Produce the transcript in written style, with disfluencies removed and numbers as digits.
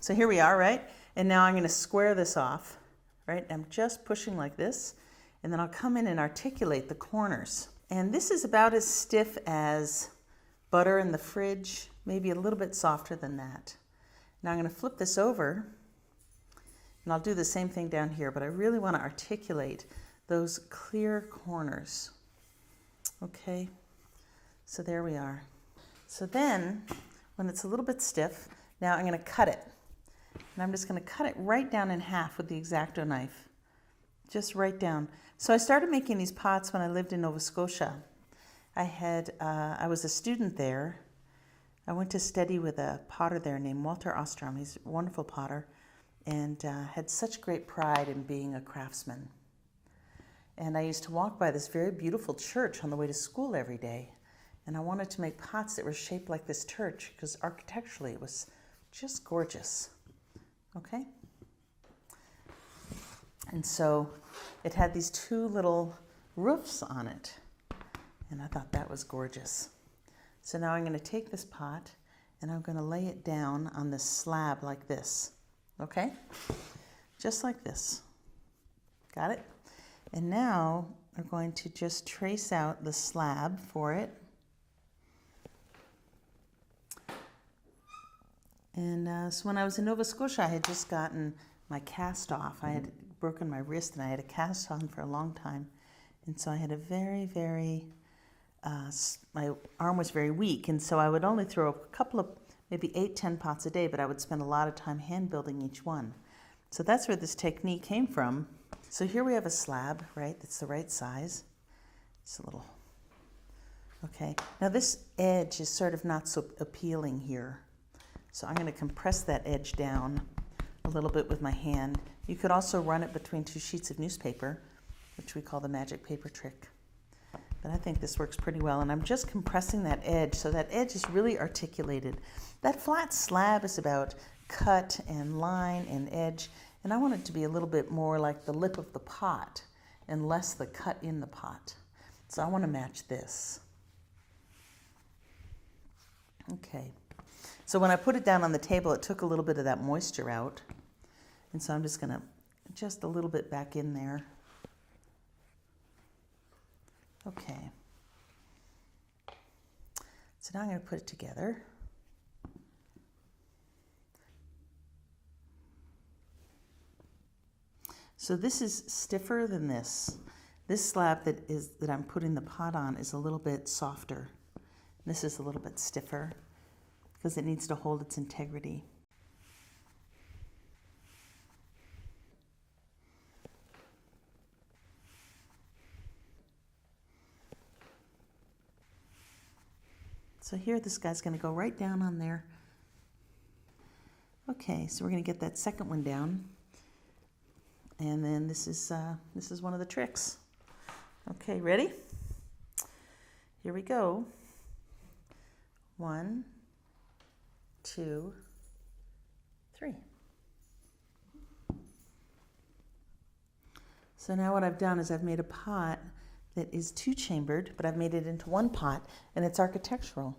So here we are, right? And now I'm going to square this off, right? I'm just pushing like this, and then I'll come in and articulate the corners. And this is about as stiff as butter in the fridge, maybe a little bit softer than that. Now I'm going to flip this over, and I'll do the same thing down here, but I really want to articulate those clear corners. Okay, so there we are. So then, when it's a little bit stiff, now I'm going to cut it. And I'm just going to cut it right down in half with the X-Acto knife. Just right down. So I started making these pots when I lived in Nova Scotia. I was a student there. I went to study with a potter there named Walter Ostrom. He's a wonderful potter and had such great pride in being a craftsman. And I used to walk by this very beautiful church on the way to school every day. And I wanted to make pots that were shaped like this church because architecturally it was just gorgeous. Okay? And so it had these two little roofs on it. And I thought that was gorgeous. So now I'm going to take this pot and I'm going to lay it down on this slab like this. Okay? Just like this. Got it? And now we're going to just trace out the slab for it. And so when I was in Nova Scotia, I had just gotten my cast off. I had broken my wrist and I had a cast on for a long time. And so I had a very, my arm was very weak. And so I would only throw a couple of, maybe 8-10 pots a day, but I would spend a lot of time hand building each one. So that's where this technique came from. So here we have a slab, right? That's the right size. It's a little, okay. Now this edge is sort of not so appealing here. So I'm going to compress that edge down a little bit with my hand. You could also run it between 2 sheets of newspaper, which we call the magic paper trick. But I think this works pretty well. And I'm just compressing that edge so that edge is really articulated. That flat slab is about cut and line and edge. And I want it to be a little bit more like the lip of the pot and less the cut in the pot. So I want to match this. Okay. So when I put it down on the table, it took a little bit of that moisture out. And so I'm just going to just a little bit back in there. Okay. So now I'm going to put it together. So this is stiffer than this. This slab that I'm putting the pot on is a little bit softer. This is a little bit stiffer because it needs to hold its integrity. So here this guy's going to go right down on there. Okay, so we're going to get that second one down. And then this is one of the tricks. Okay, ready? Here we go. 1, 2, 3. So now what I've done is I've made a pot that is 2-chambered, but I've made it into one pot, and it's architectural.